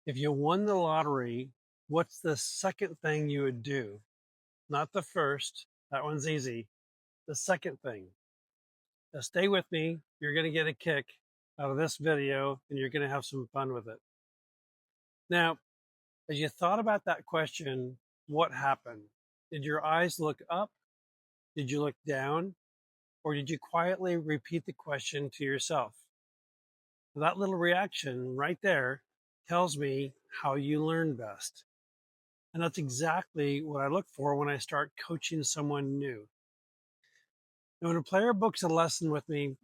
If you won the lottery, what's the second thing you would do? Not the first. That one's easy. The second thing. Now stay with me. You're going to get a kick out of this video and you're going to have some fun with it. Now, as you thought about that question, what happened? Did your eyes look up? Did you look down? Or did you quietly repeat the question to yourself? That little reaction right there tells me how you learn best. And that's exactly what I look for when I start coaching someone new. And when a player books a lesson with me,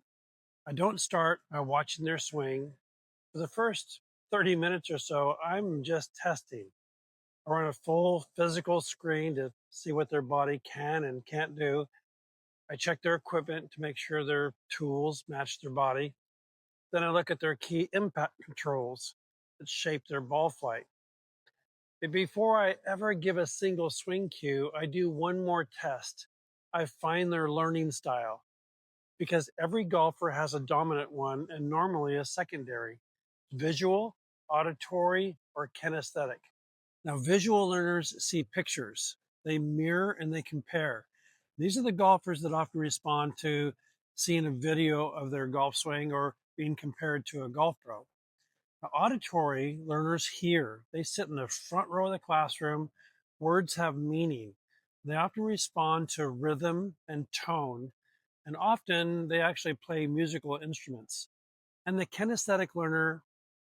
I don't start by watching their swing. For the first 30 minutes or so, I'm just testing. I run a full physical screen to see what their body can and can't do. I check their equipment to make sure their tools match their body. Then I look at their key impact controls that shape their ball flight. But before I ever give a single swing cue, I do one more test. I find their learning style because every golfer has a dominant one and normally a secondary: visual, auditory, or kinesthetic. Now, visual learners see pictures, they mirror and they compare. These are the golfers that often respond to seeing a video of their golf swing or being compared to a golf pro. Now, auditory learners hear. They sit in the front row of the classroom. Words have meaning. They often respond to rhythm and tone, and often they actually play musical instruments. And the kinesthetic learner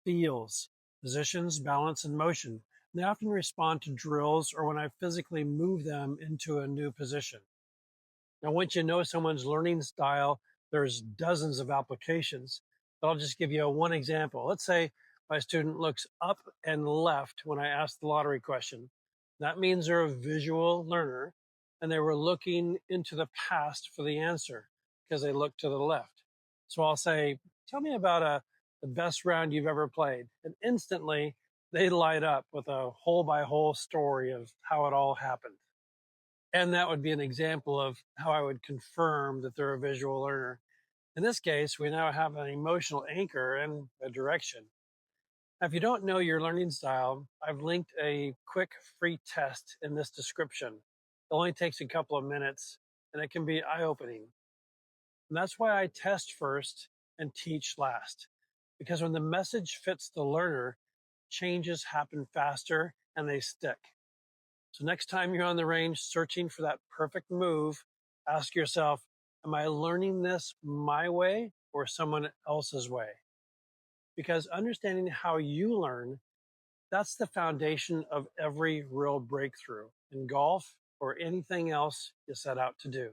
feels positions, balance, and motion. They often respond to drills or when I physically move them into a new position. Now, once you know someone's learning style, there's dozens of applications. But I'll just give you one example. Let's say my student looks up and left when I ask the lottery question. That means they're a visual learner and they were looking into the past for the answer because they looked to the left. So I'll say, tell me about the best round you've ever played. And instantly they light up with a hole by hole story of how it all happened. And that would be an example of how I would confirm that they're a visual learner. In this case, we now have an emotional anchor and a direction. Now, if you don't know your learning style, I've linked a quick free test in this description. It only takes a couple of minutes and it can be eye-opening. And that's why I test first and teach last. Because when the message fits the learner, changes happen faster and they stick. So next time you're on the range searching for that perfect move, ask yourself, am I learning this my way or someone else's way? Because understanding how you learn, that's the foundation of every real breakthrough in golf or anything else you set out to do.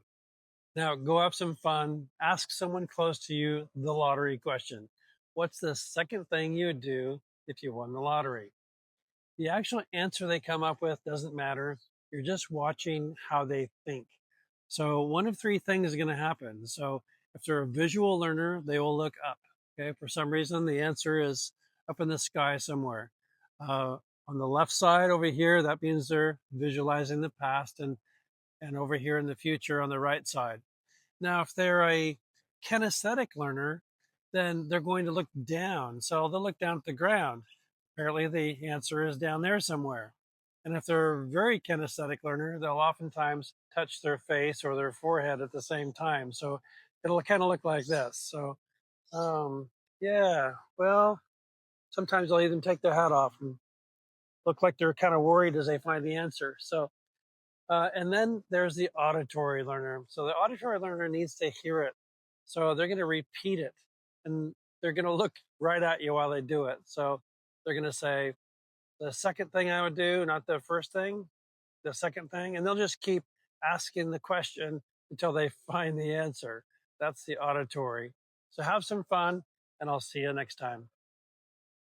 Now, go have some fun. Ask someone close to you the lottery question. What's the second thing you would do if you won the lottery? The actual answer they come up with doesn't matter. You're just watching how they think. So one of three things is going to happen. So if they're a visual learner, they will look up. Okay. For some reason, the answer is up in the sky somewhere. On the left side over here, that means they're visualizing the past, and over here in the future on the right side. Now, if they're a kinesthetic learner, then they're going to look down. So they'll look down at the ground. Apparently, the answer is down there somewhere. And if they're a very kinesthetic learner, they'll oftentimes touch their face or their forehead at the same time. So it'll kind of look like this. So, yeah, well, sometimes they'll even take their hat off and look like they're kind of worried as they find the answer. So, and then there's the auditory learner. So the auditory learner needs to hear it. So they're going to repeat it and they're going to look right at you while they do it. So they're going to say, the second thing I would do, not the first thing, the second thing. And they'll just keep asking the question until they find the answer. That's the auditory. So have some fun and I'll see you next time.